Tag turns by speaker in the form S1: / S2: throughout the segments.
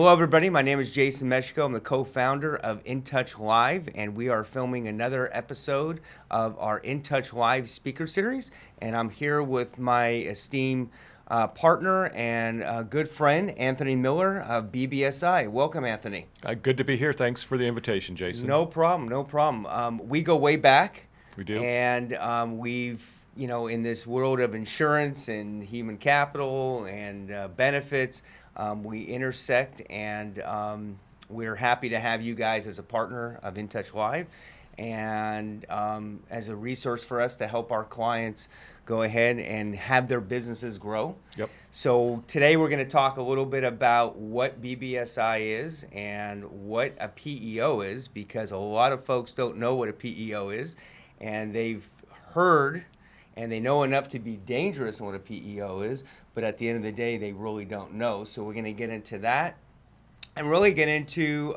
S1: Hello, everybody. My name is Jason Meshko. I'm the co-founder of InTouch Live, and we are filming another episode of our InTouch Live speaker series. And I'm here with my esteemed partner and good friend, Anthony Miller of BBSI. Welcome, Anthony.
S2: Good to be here. Thanks for the invitation, Jason.
S1: No problem, no problem. We go way back.
S2: We do.
S1: And we've, in this world of insurance and human capital and benefits, we intersect, and we're happy to have you guys as a partner of InTouch Live and as a resource for us to help our clients go ahead and have their businesses grow.
S2: Yep.
S1: So today we're going to talk a little bit about what BBSI is and what a PEO is, because a lot of folks don't know what a PEO is, and they've heard and they know enough to be dangerous on what a PEO is, but at the end of the day, they really don't know. So we're going to get into that and really get into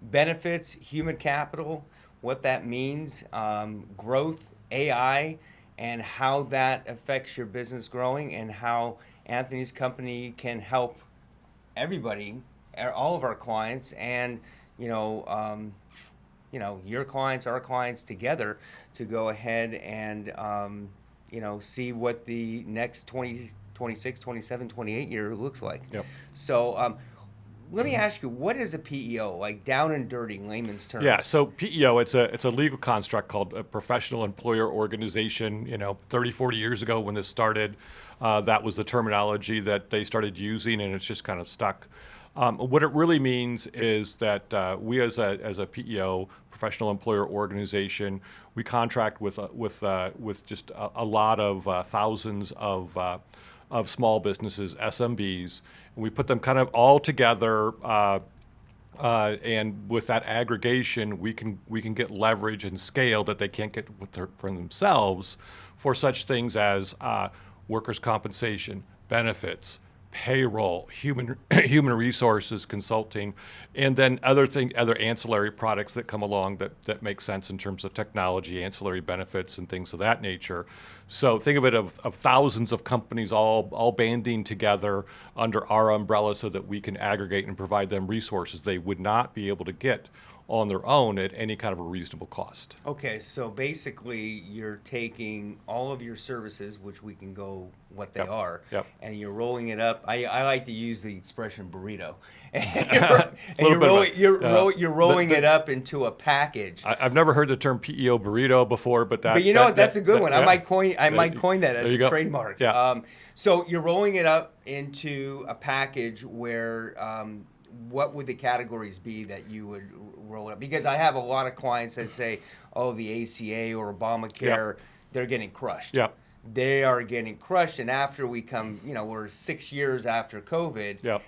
S1: benefits, human capital, what that means, growth, AI, and how that affects your business growing, and how Anthony's company can help everybody, all of our clients, and your clients, our clients together, to go ahead and see what the next 26, 27, 28 year looks like.
S2: Yep.
S1: So let me ask you, what is a PEO, like down and dirty layman's terms?
S2: Yeah, so PEO, it's a legal construct called a professional employer organization. 30, 40 years ago when this started, that was the terminology that they started using, and it's just kind of stuck. What it really means is that we as a PEO, professional employer organization, we contract with just a lot of thousands of small businesses, SMBs, and we put them kind of all together. And with that aggregation, we can get leverage and scale that they can't get for themselves for such things as workers' compensation, benefits, payroll, human resources consulting, and then other ancillary products that come along that make sense in terms of technology, ancillary benefits, and things of that nature. So think of it of thousands of companies all banding together under our umbrella so that we can aggregate and provide them resources they would not be able to get on their own at any kind of a reasonable cost.
S1: Okay, so basically you're taking all of your services, which we can go what they are, and you're rolling it up. I like to use the expression burrito. You're rolling it up into a package.
S2: I've never heard the term PEO burrito before, but
S1: that's a good one.
S2: Yeah.
S1: I might coin that as a trademark.
S2: Yeah.
S1: So you're rolling it up into a package where what would the categories be that you would roll it up? Because I have a lot of clients that say, oh, the ACA or Obamacare, they're getting crushed.
S2: Yeah.
S1: They are getting crushed. And after we come, we're 6 years after COVID,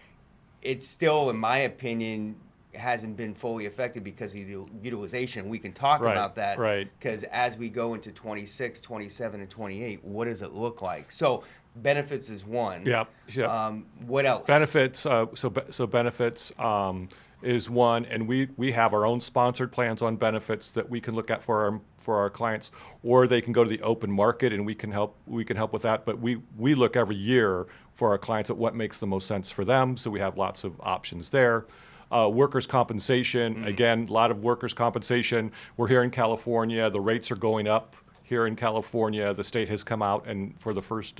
S1: it's still, in my opinion, hasn't been fully affected because of utilization. We can talk about that.
S2: Right.
S1: Because as we go into 26, 27, and 28, what does it look like? So benefits is one.
S2: Yeah.
S1: What else?
S2: Benefits. So benefits is one, and we have our own sponsored plans on benefits that we can look at for our clients, or they can go to the open market and we can help with that. But we look every year for our clients at what makes the most sense for them. So we have lots of options there. Workers' compensation, again, a lot of workers' compensation. We're here in California. The rates are going up here in California. The state has come out and for the first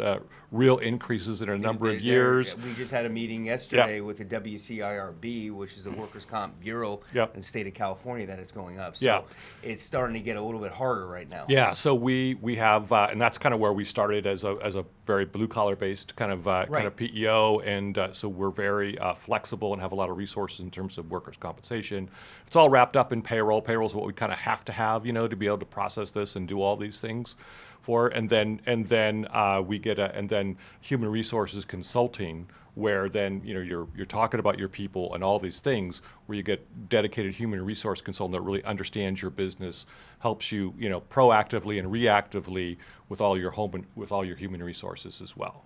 S2: real increases in a number of years.
S1: We just had a meeting yesterday with the WCIRB, which is the Workers' Comp Bureau in the state of California, that it's going up. So it's starting to get a little bit harder right now.
S2: Yeah, so we have, and that's kind of where we started as a very blue collar based kind of PEO, and so we're very flexible and have a lot of resources in terms of workers' compensation. It's all wrapped up in payroll. Payroll is what we kind of have to have, to be able to process this and do all these things for. And then we get and then human resources consulting, where then you're talking about your people and all these things, where you get dedicated human resource consultant that really understands your business, helps you proactively and reactively with all your human resources as well.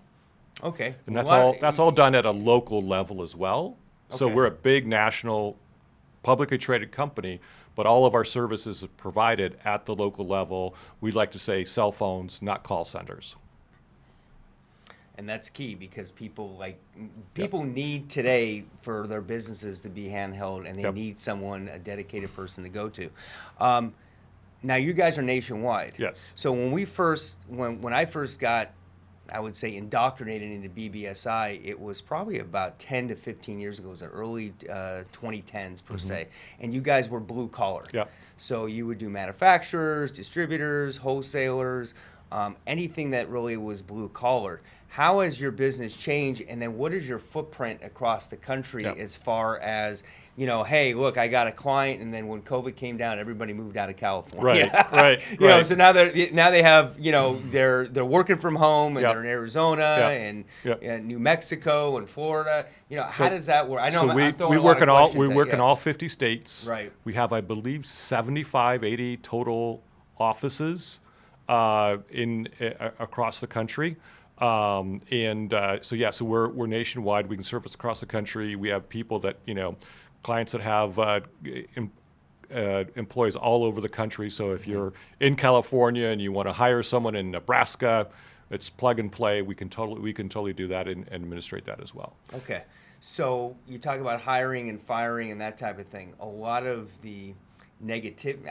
S1: Okay.
S2: And that's all done at a local level as well. So we're a big national publicly traded company, but all of our services are provided at the local level. We like to say cell phones, not call centers.
S1: And that's key because people need today for their businesses to be handheld, and they
S2: Yep.
S1: need someone, a dedicated person to go to. Now you guys are nationwide.
S2: Yes.
S1: So when I first got, I would say, indoctrinated into BBSI, it was probably about 10 to 15 years ago. It was the early 2010s per se. And you guys were blue collar.
S2: Yep.
S1: So you would do manufacturers, distributors, wholesalers, anything that really was blue collar. How has your business changed, and then what is your footprint across the country
S2: Yep.
S1: as far as, hey, look, I got a client, and then when COVID came down, everybody moved out of California.
S2: Right.
S1: You know,
S2: right.
S1: so now they have, they're working from home, and
S2: Yep.
S1: they're in Arizona
S2: Yep.
S1: and,
S2: Yep.
S1: and New Mexico and Florida. How does that work? I know
S2: So
S1: I'm throwing
S2: we
S1: a lot
S2: work
S1: of
S2: in all
S1: questions at
S2: in
S1: you.
S2: all 50 states.
S1: Right.
S2: We have, I believe, 75, 80 total offices across the country. So we're nationwide. We can service across the country. We have people that, clients that have employees all over the country. So if you're in California and you want to hire someone in Nebraska, it's plug and play. We can totally do that and administrate that as well.
S1: Okay. So you talk about hiring and firing and that type of thing. A lot of the I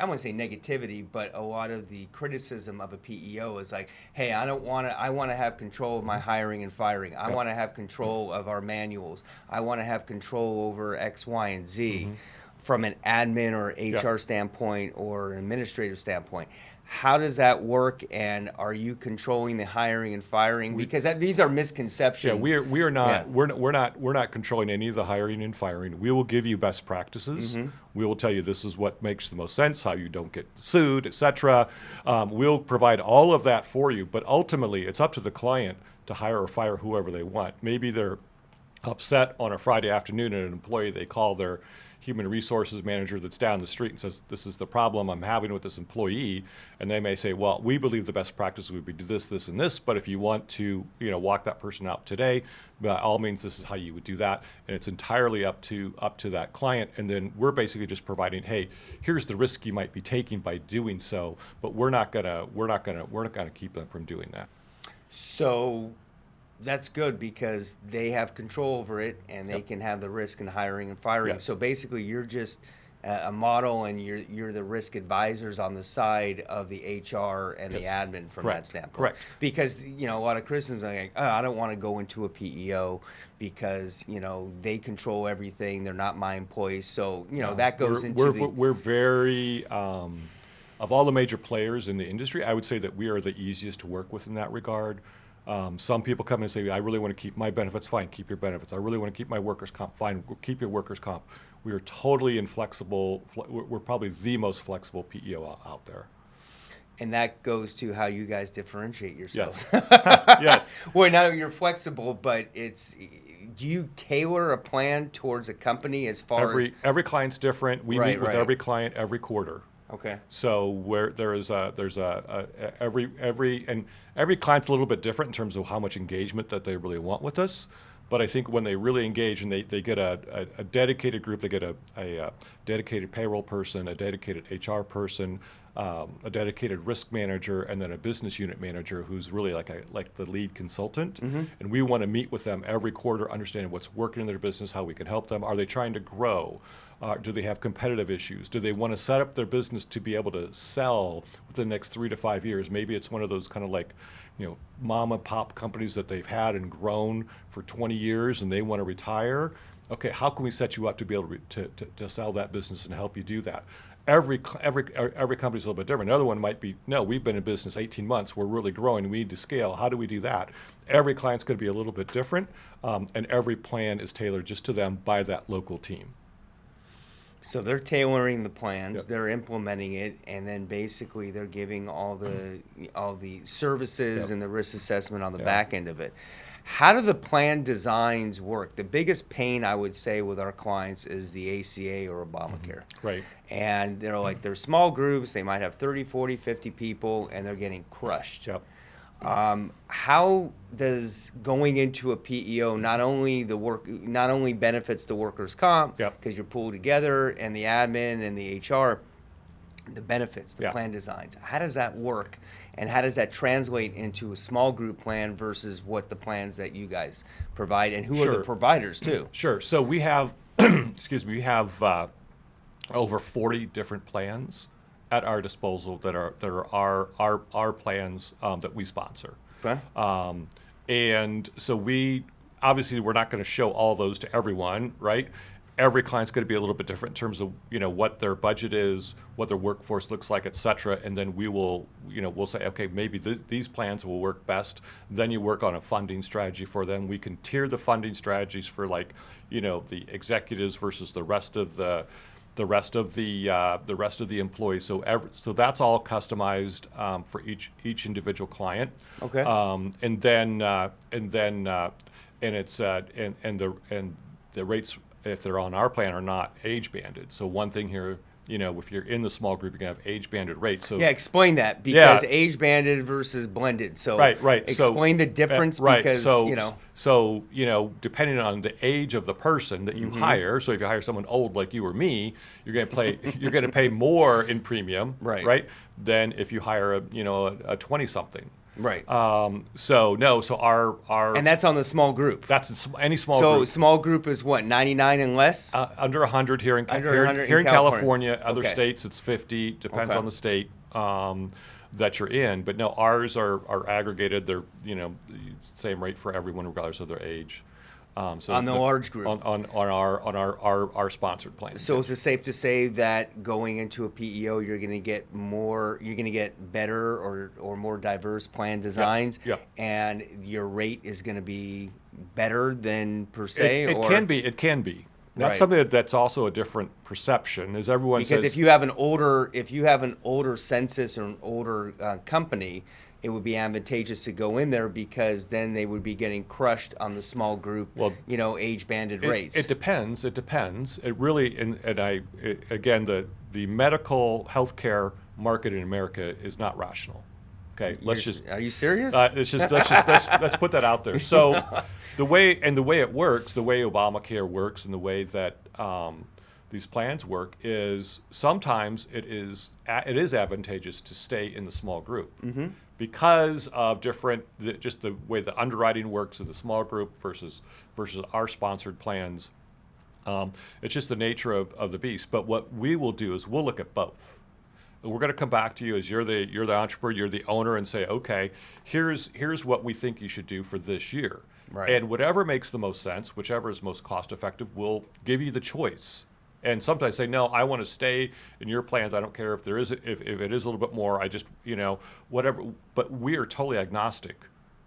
S1: wouldn't say negativity, but a lot of the criticism of a PEO is like, hey, I want to have control of my hiring and firing. I want to have control of our manuals. I want to have control over X, Y, and Z from an admin or HR standpoint or an administrative standpoint. How does that work, and are you controlling the hiring and firing? Because these are misconceptions.
S2: Yeah, we are not. Yeah. We're not controlling any of the hiring and firing. We will give you best practices. We will tell you this is what makes the most sense, how you don't get sued, etc. We'll provide all of that for you, but ultimately it's up to the client to hire or fire whoever they want. Maybe they're upset on a Friday afternoon at an employee. They call their human resources manager that's down the street and says, this is the problem I'm having with this employee. And they may say, well, we believe the best practice would be do this, this, and this. But if you want to, walk that person out today, by all means, this is how you would do that. And it's entirely up to that client. And then we're basically just providing, hey, here's the risk you might be taking by doing so. But we're not gonna keep them from doing that.
S1: So that's good because they have control over it, and they can have the risk in hiring and firing.
S2: Yes.
S1: So basically, you're just a model, and you're the risk advisors on the side of the HR and the admin from that standpoint.
S2: Correct.
S1: Because a lot of Christians are like, oh, I don't want to go into a PEO because they control everything. They're not my employees. So that goes
S2: we're very of all the major players in the industry, I would say that we are the easiest to work with in that regard. Some people come in and say, I really want to keep my benefits, fine, keep your benefits. I really want to keep my workers' comp, fine, keep your workers' comp. We are totally inflexible. We're probably the most flexible PEO out there.
S1: And that goes to how you guys differentiate yourselves.
S2: Yes. Yes.
S1: Well, now you're flexible, but do you tailor a plan towards a company as far as...
S2: Every client's different. We meet with every client every quarter.
S1: Okay.
S2: So where every client's a little bit different in terms of how much engagement that they really want with us. But I think when they really engage and they get a dedicated group, they get a dedicated payroll person, a dedicated HR person, a dedicated risk manager, and then a business unit manager who's really like the lead consultant. And we want to meet with them every quarter, understanding what's working in their business, how we can help them. Are they trying to grow? Do they have competitive issues? Do they want to set up their business to be able to sell within the next 3 to 5 years? Maybe it's one of those kind of like, mom and pop companies that they've had and grown for 20 years and they want to retire. Okay, how can we set you up to be able to sell that business and help you do that? Every company's a little bit different. Another one might be, no, we've been in business 18 months. We're really growing. We need to scale. How do we do that? Every client's going to be a little bit different, and every plan is tailored just to them by that local team.
S1: So they're tailoring the plans, they're implementing it, and then basically they're giving all the services and the risk assessment on the back end of it. How do the plan designs work? The biggest pain I would say with our clients is the ACA or Obamacare.
S2: Right.
S1: And they're small groups, they might have 30, 40, 50 people, and they're getting crushed.
S2: Yep.
S1: How does going into a PEO not only benefits the workers' comp, because you're pooled together, and the admin and the HR, the benefits, the
S2: Yeah.
S1: plan designs. How does that work, and how does that translate into a small group plan versus what the plans that you guys provide, and who are the
S2: Sure.
S1: providers too?
S2: Sure. So we have, excuse me, we have over 40 different plans at our disposal that are our plans that we sponsor.
S1: Okay.
S2: And so we're not going to show all those to everyone, right? Every client's going to be a little bit different in terms of what their budget is, what their workforce looks like, et cetera. And then we'll say, okay, maybe these plans will work best. Then you work on a funding strategy for them. We can tier the funding strategies for the executives versus the rest of the employees. So that's all customized for each individual client.
S1: Okay.
S2: The rates, if they're on our plan, are not age banded. So one thing here, if you're in the small group, you're gonna have age banded rates. So
S1: Yeah, explain that, because
S2: Yeah.
S1: age banded versus blended. So
S2: Right.
S1: explain the difference, because
S2: So depending on the age of the person that you hire. So if you hire someone old like you or me, you're gonna pay more in premium,
S1: Right.
S2: than if you hire a 20-something.
S1: right.
S2: So our
S1: And that's on the small group.
S2: that's any small
S1: So
S2: group.
S1: small group is what, 99 and less?
S2: Under 100 here in
S1: Under
S2: here,
S1: 100
S2: here
S1: in
S2: in
S1: California.
S2: California. Other
S1: Okay.
S2: states it's 50. Depends
S1: Okay.
S2: on the state that you're in. But no, ours are aggregated. They're same rate for everyone regardless of their age. So
S1: On the large group.
S2: on our sponsored plans.
S1: So is it safe to say that going into a PEO, you're going to get better or more diverse plan designs,
S2: Yeah.
S1: and your rate is going to be better than per se?
S2: It can be. It can be. That's
S1: Right.
S2: something that's also a different perception. Is everyone
S1: Because
S2: says
S1: if you have an older census or an older company, it would be advantageous to go in there, because then they would be getting crushed on the small group,
S2: Well,
S1: age banded rates.
S2: It depends. It really, again, the medical healthcare market in America is not rational. Okay,
S1: Are you serious?
S2: let's put that out there. So the way it works, the way Obamacare works, and the way that these plans work is sometimes it is advantageous to stay in the small group because of just the way the underwriting works of the small group versus our sponsored plans. It's just the nature of the beast. But what we will do is we'll look at both. We're going to come back to you as you're the entrepreneur, you're the owner, and say, okay, here's what we think you should do for this year.
S1: Right.
S2: And whatever makes the most sense, whichever is most cost effective, we'll give you the choice. And sometimes say, no, I want to stay in your plans. I don't care if if it is a little bit more. I just whatever. But we are totally agnostic.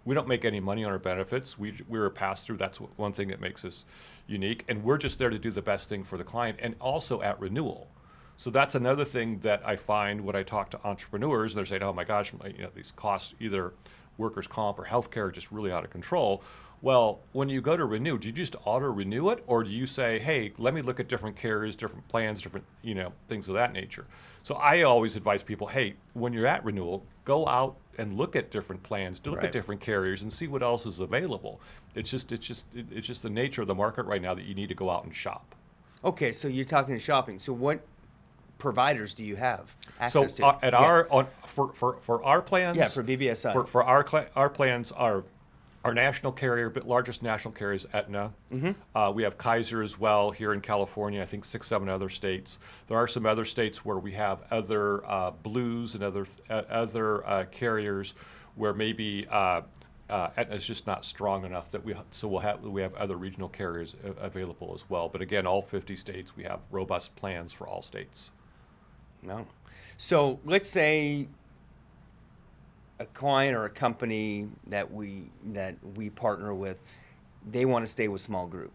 S2: We don't make any money on our benefits. We're a pass through. That's one thing that makes us unique. And we're just there to do the best thing for the client, and also at renewal. So that's another thing that I find when I talk to entrepreneurs, and they're saying, oh my gosh, these costs, either workers' comp or healthcare, are just really out of control. Well, when you go to renew, do you just auto-renew it, or do you say, hey, let me look at different carriers, different plans, different things of that nature? So I always advise people, hey, when you're at renewal, go out and look at different plans, look
S1: Right.
S2: at different carriers, and see what else is available. It's just the nature of the market right now that you need to go out and shop.
S1: Okay, so you're talking shopping. So what providers do you have access
S2: So
S1: to?
S2: at for our plans,
S1: for BBSI.
S2: for our plans, our national carrier, largest national carrier is Aetna. We have Kaiser as well here in California. I think 6-7 other states. There are some other states where we have other Blues and other carriers where maybe Aetna is just not strong enough that we have other regional carriers available as well. But again, all 50 states, we have robust plans for all states.
S1: No. So let's say a client or a company that we partner with, they want to stay with small group,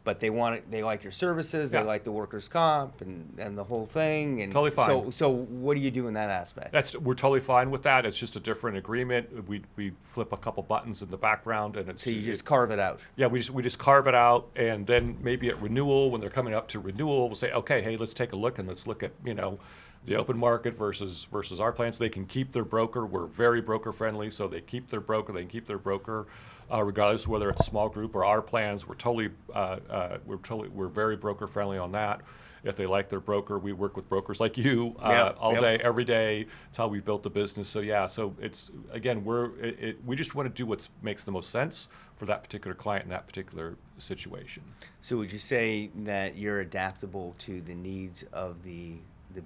S1: but they like your services, they
S2: Yeah.
S1: like the workers' comp and the whole thing, and
S2: Totally fine.
S1: So what do you do in that aspect?
S2: We're totally fine with that. It's just a different agreement. We flip a couple buttons in the background, and
S1: So you just carve it out.
S2: Yeah, we just carve it out, and then maybe at renewal, when they're coming up to renewal, we'll say, okay, hey, let's take a look, and let's look at the open market versus our plans. They can keep their broker. We're very broker friendly, so they keep their broker. They can keep their broker. regardless of whether it's small group or our plans. We're very broker friendly on that. If they like their broker, we work with brokers like you all day, every day. It's how we've built the business. So yeah, so it's again, we just want to do what makes the most sense for that particular client in that particular situation.
S1: So would you say that you're adaptable to the needs of the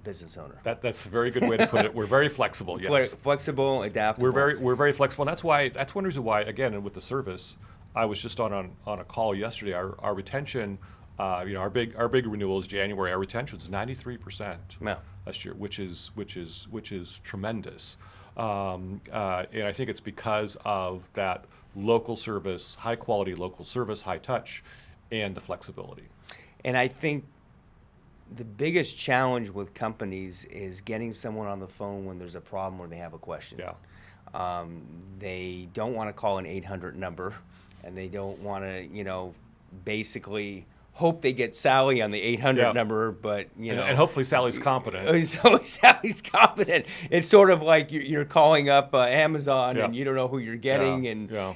S1: business owner?
S2: That's a very good way to put it. We're very flexible. Yes,
S1: Flexible, adaptable.
S2: We're very flexible. And that's one reason why, again, and with the service, I was just on a call yesterday. Our retention, our big renewal is January. Our retention is 93% last year, which is tremendous. And I think it's because of that local service, high quality local service, high touch, and the flexibility.
S1: And I think the biggest challenge with companies is getting someone on the phone when there's a problem or they have a question.
S2: Yeah.
S1: They don't want to call an 800 number, and they don't want to, basically hope they get Sally on the 800 number, but
S2: and hopefully Sally's competent.
S1: So Sally's competent. It's sort of like you're calling up Amazon and you don't know who you're getting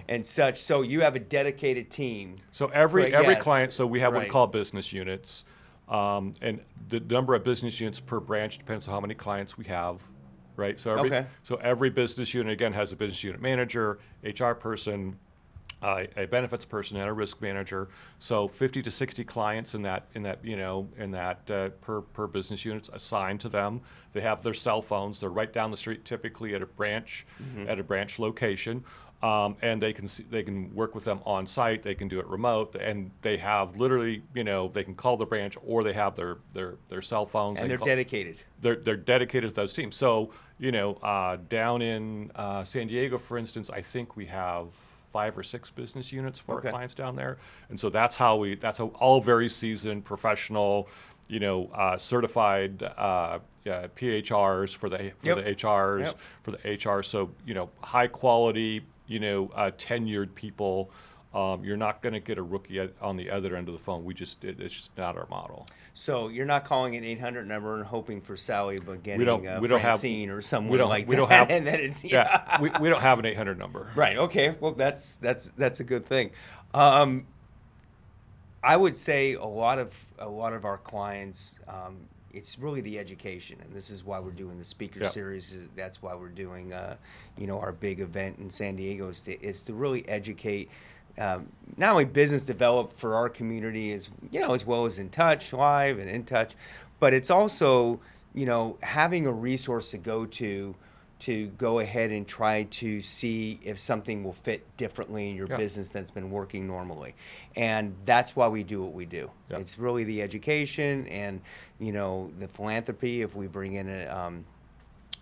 S1: and such. So you have a dedicated team.
S2: So every client. So we have what we call business units, and the number of business units per branch depends on how many clients we have. Right. So every business unit again has a business unit manager, HR person, a benefits person, and a risk manager. So 50 to 60 clients in that per business units assigned to them. They have their cell phones. They're right down the street, typically at a branch location, and they can work with them on site. They can do it remote, and they have literally they can call the branch or they have their cell phones.
S1: And they're dedicated.
S2: They're dedicated to those teams. So down in San Diego, for instance, I think we have 5 or 6 business units for our clients down there, and so that's how all very seasoned, professional, certified PHRs for the HRs for the HR. So high quality, tenured people. You're not going to get a rookie on the other end of the phone. It's just not our model.
S1: So you're not calling an 800 number and hoping for Sally, but getting Francine or someone like that. We don't have, and then it's,
S2: we don't have an 800 number.
S1: Right. Okay. Well, that's a good thing. I would say a lot of our clients, it's really the education, and this is why we're doing the speaker series. That's why we're doing, our big event in San Diego is to really educate. Not only business develop for our community as well as InTouch Live and InTouch, but it's also having a resource to go ahead and try to see if something will fit differently in your business that's been working normally, and that's why we do what we do. It's really the education and the philanthropy if we bring in a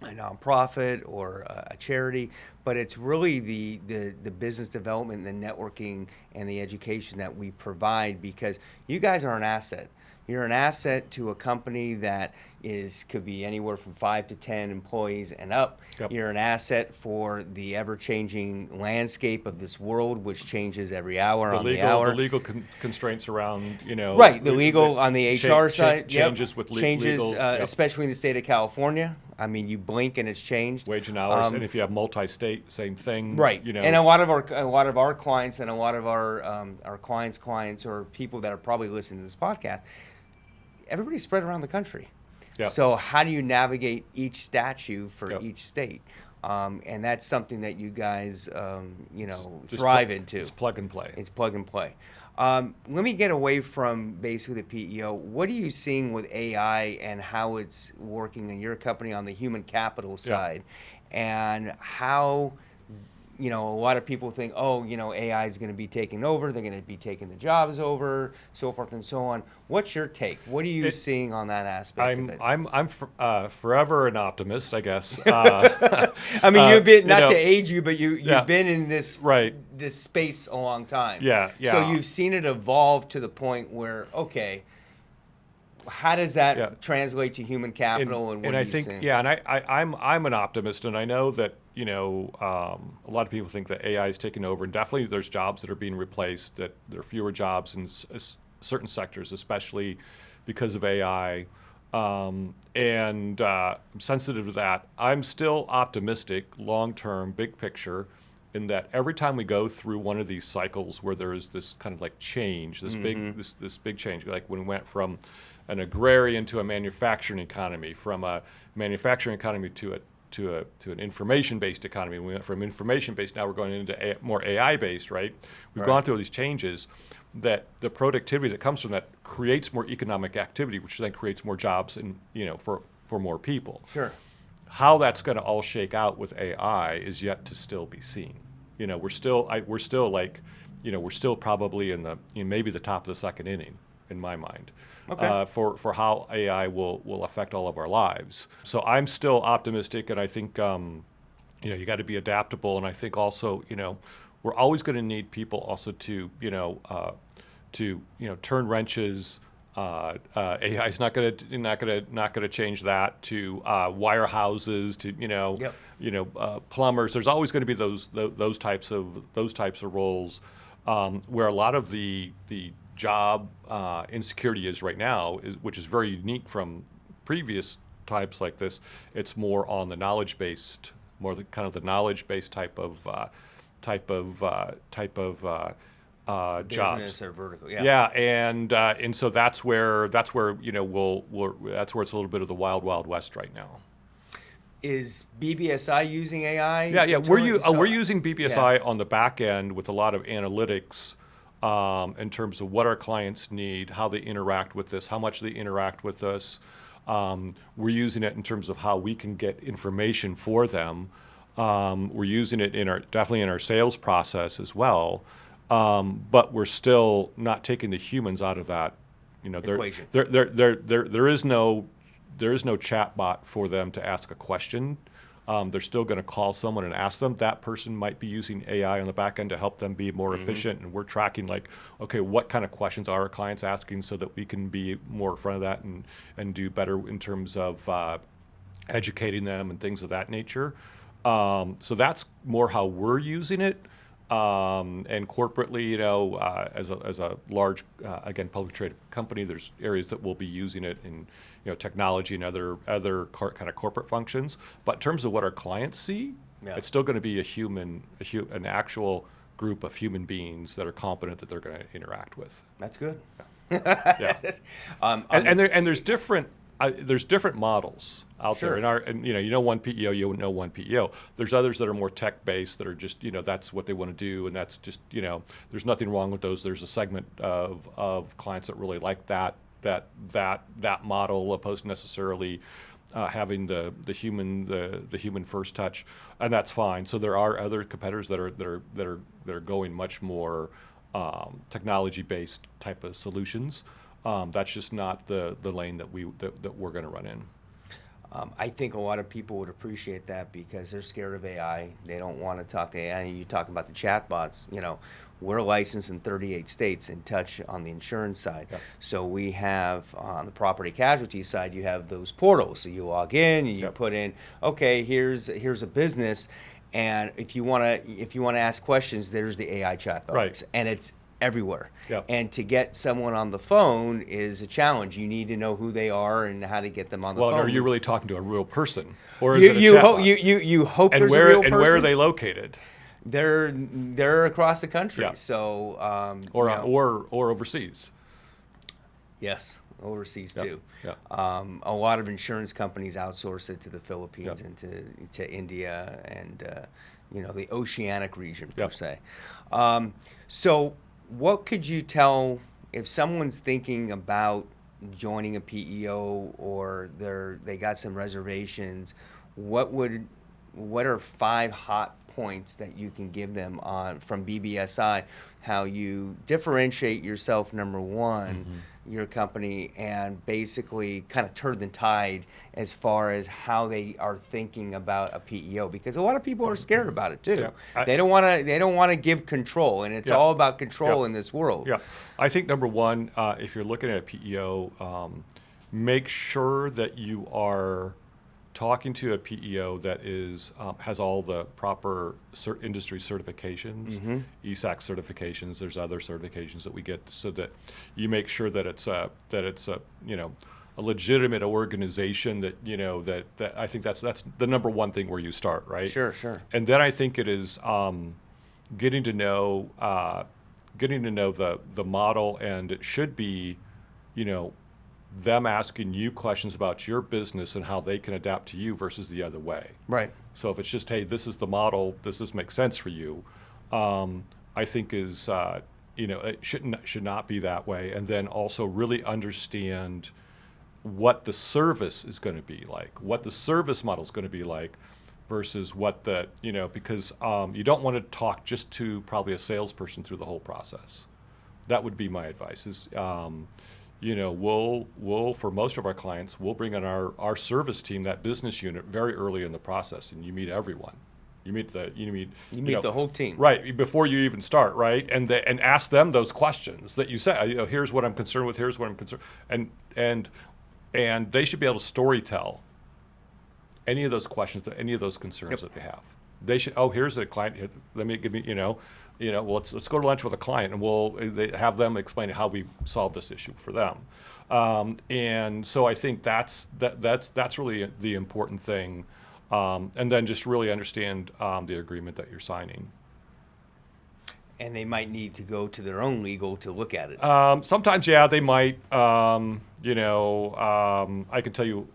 S1: nonprofit or a charity, but it's really the business development and the networking and the education that we provide, because you guys are an asset. You're an asset to a company that could be anywhere from 5 to 10 employees and up. You're an asset for the ever-changing landscape of this world, which changes every hour the hour.
S2: The legal constraints around,
S1: Right, the legal on the HR side.
S2: Changes with legal.
S1: Especially in the state of California. I mean, you blink and it's changed.
S2: Wage and hours, and if you have multi-state, same thing.
S1: Right, and a lot of our clients and a lot of our clients or people that are probably listening to this podcast, everybody's spread around the country. So how do you navigate each statute for each state? And that's something that you guys, thrive into.
S2: It's plug and play.
S1: It's plug and play. Let me get away from basically the PEO. What are you seeing with AI and how it's working in your company on the human capital side, and how? A lot of people think, AI is going to be taking over. They're going to be taking the jobs over, so forth and so on. What's your take? What are you seeing on that aspect of it?
S2: I'm forever an optimist, I guess.
S1: I mean, you've been, not to age you, but you've been in this space a long time.
S2: Yeah.
S1: So you've seen it evolve to the point where, how does that translate to human capital, and what are you seeing?
S2: I'm an optimist, and I know that a lot of people think that AI is taking over, and definitely there's jobs that are being replaced, that there are fewer jobs in certain sectors, especially because of AI, and I'm sensitive to that. I'm still optimistic long term, big picture, in that every time we go through one of these cycles where there is this kind of like change, this this big change, like when we went from an agrarian to a manufacturing economy, from a manufacturing economy to an information-based economy. We went from information-based, now we're going into more AI-based, right? We've gone through all these changes, that the productivity that comes from that creates more economic activity, which then creates more jobs and, for more people.
S1: Sure.
S2: How that's going to all shake out with AI is yet to still be seen. We're still probably in maybe the top of the second inning, in my mind, for how AI will affect all of our lives. So I'm still optimistic, and I think you got to be adaptable, and I think also we're always going to need people also to turn wrenches. AI is not going to change that, to wire houses, to plumbers. There's always going to be those types of roles where a lot of the job insecurity is right now, which is very unique from previous types like this. It's more on the knowledge-based, more the kind of the knowledge-based type of jobs.
S1: Business or vertical,
S2: and so that's where that's where it's a little bit of the wild west right now.
S1: Is BBSI using AI?
S2: Yeah. We're using BBSI
S1: Yeah.
S2: on the back end with a lot of analytics in terms of what our clients need, how they interact with this, how much they interact with us. We're using it in terms of how we can get information for them. We're using it definitely in our sales process as well. But we're still not taking the humans out of that,
S1: Equation.
S2: There is no chat bot for them to ask a question. They're still going to call someone and ask them. That person might be using AI on the back end to help them be more efficient, and we're tracking okay, what kind of questions are our clients asking so that we can be more in front of that and do better in terms of educating them and things of that nature. So that's more how we're using it. And corporately, as a large, again, publicly traded company, there's areas that will be using it in, technology and other kind of corporate functions. But in terms of what our clients see, it's still going to be an actual group of human beings that are competent that they're going to interact with.
S1: That's good.
S2: Yeah. And there's different models out there. One PEO, one PEO. There's others that are more tech-based that are just, that's what they want to do, and that's just, there's nothing wrong with those. There's a segment of clients that really like that model, opposed to necessarily having the human first touch, and that's fine. So there are other competitors that are going much more technology-based type of solutions. That's just not the lane that we're going to run in.
S1: I think a lot of people would appreciate that because they're scared of AI. They don't want to talk to AI. You talk about the chatbots. We're licensed in 38 states, intouch on the insurance side.
S2: Yeah.
S1: So we have on the property casualty side, you have those portals. So you log in and you put in, okay, here's a business, and if you want to ask questions, there's the AI chatbots,
S2: Right.
S1: and it's everywhere.
S2: Yep.
S1: And to get someone on the phone is a challenge. You need to know who they are and how to get them on the phone.
S2: Well, are you really talking to a real person, or is
S1: you,
S2: it a
S1: you,
S2: chatbot?
S1: ho- you hope
S2: and
S1: there's
S2: where
S1: a real person.
S2: and where are they located?
S1: They're across the country.
S2: Yeah.
S1: So
S2: Or overseas.
S1: yes, overseas
S2: Yep.
S1: too.
S2: Yep.
S1: A lot of insurance companies outsource it to the Philippines
S2: Yep.
S1: and to India and the oceanic region per
S2: Yep.
S1: se. So what could you tell if someone's thinking about joining a PEO or they got some reservations? What are 5 hot points that you can give them from BBSI, how you differentiate yourself, number one, your company, and basically kind of turn the tide as far as how they are thinking about a PEO, because a lot of people are scared about it too.
S2: Yeah.
S1: They don't want to give control, and it's all about control in this world.
S2: Yeah, I think number one, if you're looking at a PEO, make sure that you are talking to a PEO that has all the proper industry certifications, ESAC certifications. There's other certifications that we get, so that you make sure that it's a a legitimate organization that, that I think that's the number one thing where you start, right?
S1: Sure, sure.
S2: And then I think it is getting to know the model, and it should be, them asking you questions about your business and how they can adapt to you versus the other way.
S1: Right.
S2: So if it's just, hey, this is the model, does this make sense for you? I think is, it should not be that way. And then also really understand what the service is going to be like, what the service model is going to be like versus what because you don't want to talk just to probably a salesperson through the whole process. That would be my advice is, we'll for most of our clients, we'll bring in our service team, that business unit, very early in the process, and you meet everyone. You meet
S1: the whole team,
S2: right, before you even start, right, and ask them those questions that you say. Here's what I'm concerned with. Here's what I'm concerned, and they should be able to story tell any of those questions, any of those concerns that they have. They should. Oh, here's a client. Here, let me give me. Well, let's go to lunch with a client, and they have them explain how we solve this issue for them. And so I think that's really the important thing. And then just really understand the agreement that you're signing.
S1: And they might need to go to their own legal to look at it.
S2: Sometimes, yeah, they might. I can tell you,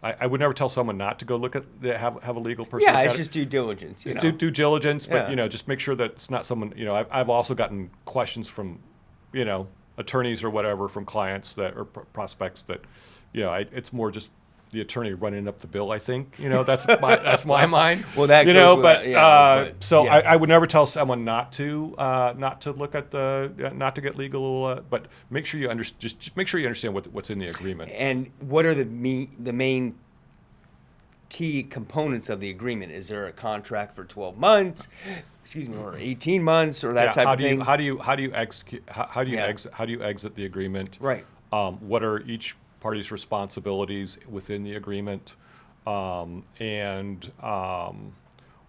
S2: I would never tell someone not to go look at have a legal person.
S1: Yeah,
S2: look
S1: it's
S2: at
S1: just due diligence.
S2: Due diligence, but
S1: Yeah.
S2: just make sure that it's not someone. I've also gotten questions from, attorneys or whatever from clients that or prospects that, it's more just the attorney running up the bill. I think that's my mind.
S1: Well, that goes with,
S2: I would never tell someone not to look at not to get legal, but make sure you just make sure you understand what's in the agreement.
S1: And what are the main key components of the agreement? Is there a contract for 12 months? Or 18 months, or that type of thing?
S2: How do you execute? How do you exit the agreement?
S1: Right.
S2: What are each parties' responsibilities within the agreement, and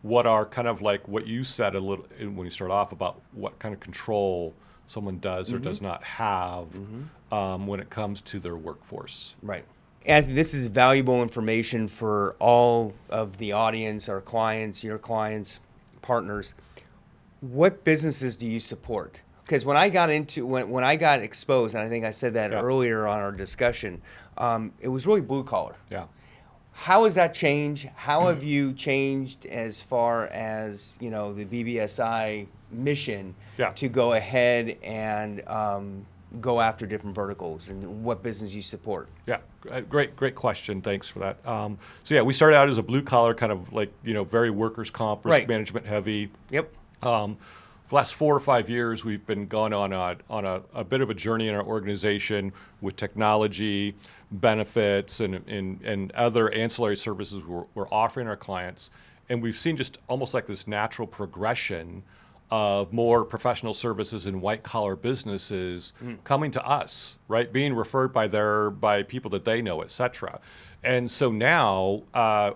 S2: what are kind of like what you said a little when you start off about what kind of control someone does or does not have when it comes to their workforce.
S1: Right. Anthony, this is valuable information for all of the audience, our clients, your clients, partners. What businesses do you support? Because when I got exposed, and I think I said that earlier on our discussion, it was really blue collar.
S2: Yeah.
S1: How has that changed? How have you changed as far as the BBSI mission to go ahead and go after different verticals, and what business you support?
S2: Yeah, great question. Thanks for that. We started out as a blue collar kind of like very workers' comp, risk management heavy.
S1: Yep.
S2: For the last 4 or 5 years, we've been going on a bit of a journey in our organization with technology, benefits, and other ancillary services we're offering our clients. And we've seen just almost like this natural progression of more professional services and white-collar businesses coming to us, right? Being referred by people that they know, et cetera. And so now,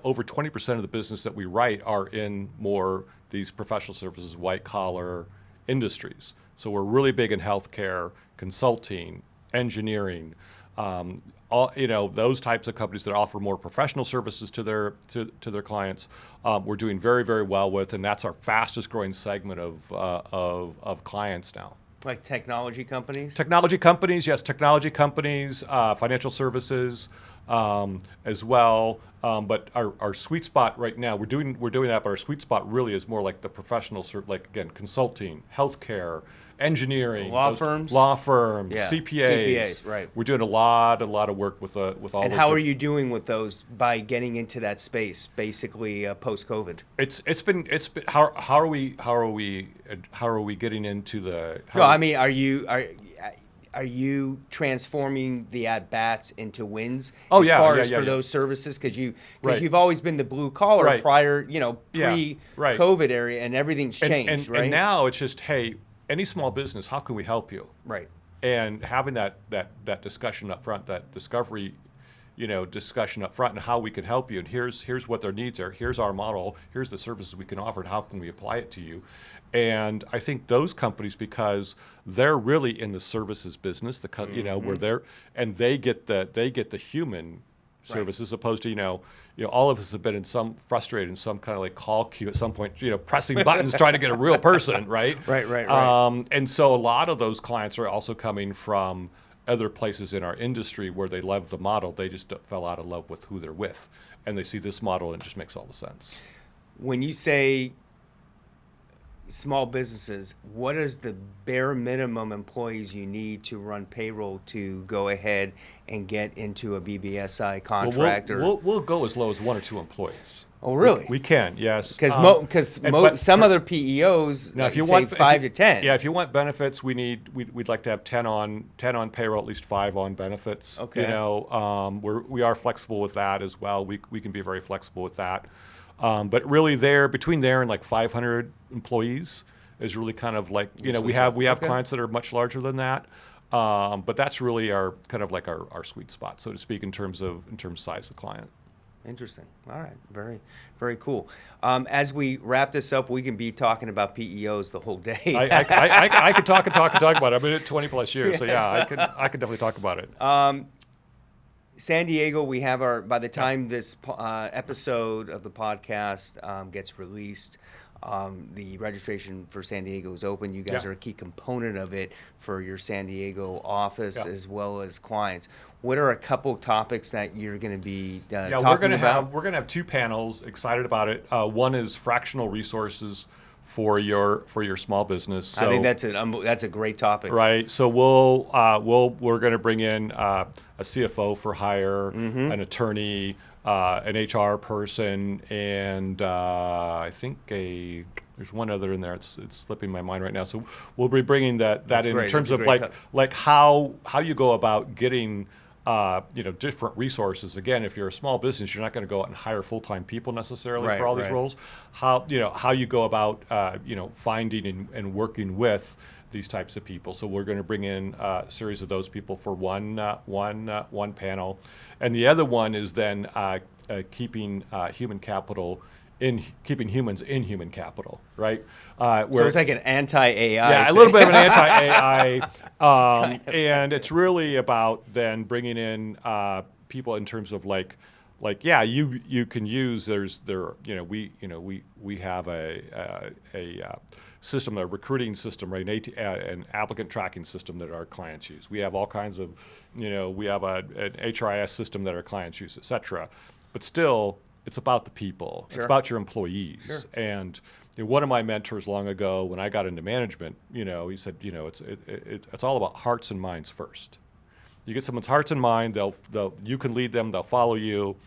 S2: over 20% of the business that we write are in more these professional services, white-collar industries. So we're really big in healthcare, consulting, engineering, those types of companies that offer more professional services to their clients. We're doing very, very well with, and that's our fastest-growing segment of clients now.
S1: Like technology companies?
S2: Technology companies, yes. Technology companies, financial services as well. But our sweet spot right now, we're doing that, but our sweet spot really is more like the professional, like again, consulting, healthcare, engineering,
S1: law firms,
S2: CPAs.
S1: Right.
S2: We're doing a lot of work with all.
S1: And how are you doing with those by getting into that space, basically post-COVID?
S2: It's been how are we getting into the?
S1: Are you transforming the at-bats into wins for those services? Because you've always been the blue collar prior, pre-COVID area, and everything's changed, right?
S2: And now it's just, hey, any small business, how can we help you?
S1: Right.
S2: And having that discussion up front, that discovery, discussion up front and how we can help you, and here's what their needs are, here's our model, here's the services we can offer, and how can we apply it to you. And I think those companies, because they're really in the services business, where they get the human service, as opposed to all of us have been frustrated in some kind of like call queue at some point, pressing buttons trying to get a real person, right?
S1: Right.
S2: And so a lot of those clients are also coming from other places in our industry where they love the model. They just fell out of love with who they're with, and they see this model and it just makes all the sense.
S1: When you say small businesses, what is the bare minimum employees you need to run payroll to go ahead and get into a BBSI contract?
S2: We'll go as low as 1 or 2 employees.
S1: Oh, really?
S2: We can, yes.
S1: Because some other PEOs
S2: now, if you
S1: say
S2: want
S1: 5 to 10.
S2: Yeah, if you want benefits, we'd like to have 10 on payroll, at least 5 on benefits.
S1: Okay.
S2: We are flexible with that as well. We can be very flexible with that. But really, between there and like 500 employees is really kind of like we have
S1: Okay.
S2: clients that are much larger than that. But that's really our kind of like our sweet spot, so to speak, in terms of size of client.
S1: Interesting. All right. Very, very cool. As we wrap this up, we can be talking about PEOs the whole day.
S2: I could talk about it. I've been at 20 plus years, so yeah, I could definitely talk about it.
S1: San Diego, we have by the time this episode of the podcast gets released, the registration for San Diego is open. You guys are a key component of it for your San Diego office as well as clients. What are a couple topics that you're going to be talking about?
S2: We're going to have 2 panels. Excited about it. One is fractional resources for your small business. So,
S1: I think that's a great topic.
S2: Right. So we're going to bring in a CFO for hire, an attorney, an HR person, and I think there's one other in there. It's slipping my mind right now. So we'll be bringing that in
S1: great.
S2: terms
S1: That's
S2: of like how you go about getting different resources. Again, if you're a small business, you're not going to go out and hire full-time people necessarily for all these roles. How you go about finding and working with these types of people. So we're going to bring in a series of those people for one panel, and the other one is then keeping human capital. Keeping humans in human capital, right?
S1: So it's like an anti-AI.
S2: Yeah,
S1: thing.
S2: a little bit of an anti-AI, and it's really about then bringing in people in terms of you can use we have a system, a recruiting system, right? An applicant tracking system that our clients use. We have all kinds of we have an HRIS system that our clients use, et cetera. But still, it's about the people.
S1: Sure.
S2: It's about your employees.
S1: Sure.
S2: And one of my mentors long ago, when I got into management, he said, it's all about hearts and minds first. You get someone's hearts and mind, you can lead them, they'll follow you,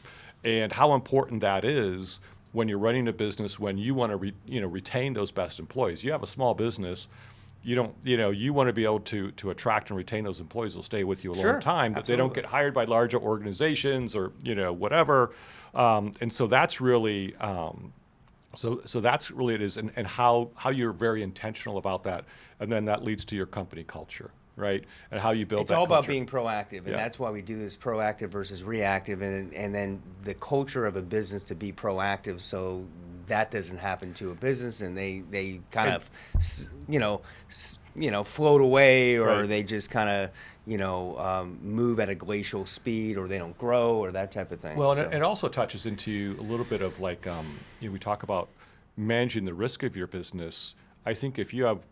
S2: and how important that is when you're running a business, when you want to retain those best employees. You have a small business. You want to be able to attract and retain those employees. They'll stay with you a long time, but they don't get hired by larger organizations or whatever. And so that's really so that's really it is, and how you're very intentional about that, and then that leads to your company culture, right? And how you build
S1: It's
S2: that
S1: all
S2: culture.
S1: about being proactive, and that's why we do this proactive versus reactive, and then the culture of a business to be proactive, so that doesn't happen to a business, and they kind of float away, or they just kind of move at a glacial speed, or they don't grow, or that type of thing.
S2: Well, and it also touches into a little bit of we talk about managing the risk of your business. I think if you have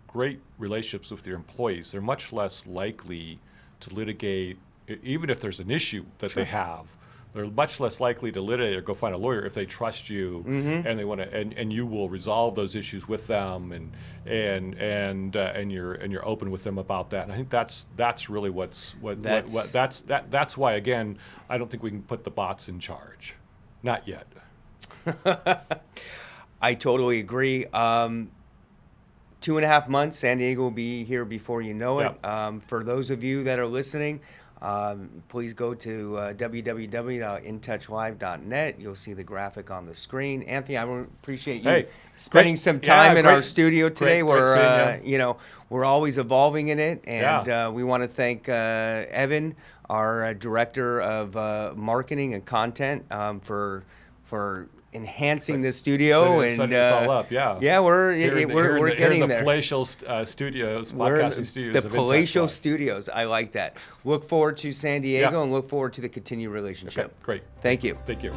S2: great relationships with your employees, they're much less likely to litigate, even if there's an issue that they have. They're much less likely to litigate or go find a lawyer if they trust you and they want to, and you will resolve those issues with them, and you're open with them about that. And I think that's really that's why, again, I don't think we can put the bots in charge, not yet.
S1: I totally agree. 2.5 months, San Diego will be here before you know it. For those of you that are listening, Please go to www.intouchlive.net. You'll see the graphic on the screen. Anthony, I appreciate you spending
S2: great.
S1: some time in
S2: great.
S1: our studio today.
S2: Great seeing you.
S1: You know, we're always evolving in it, and
S2: Yeah.
S1: we want to thank Evan, our director of marketing and content, for enhancing this studio and
S2: setting this all up. Yeah,
S1: we're
S2: here
S1: getting
S2: in the
S1: there.
S2: palatial studios,
S1: We're
S2: podcasting studios.
S1: the
S2: of Intouch
S1: palatial
S2: Live.
S1: studios. I like that. Look forward to San Diego
S2: Yeah.
S1: and look forward to the continued relationship.
S2: Okay, great.
S1: Thank you.
S2: Thank you.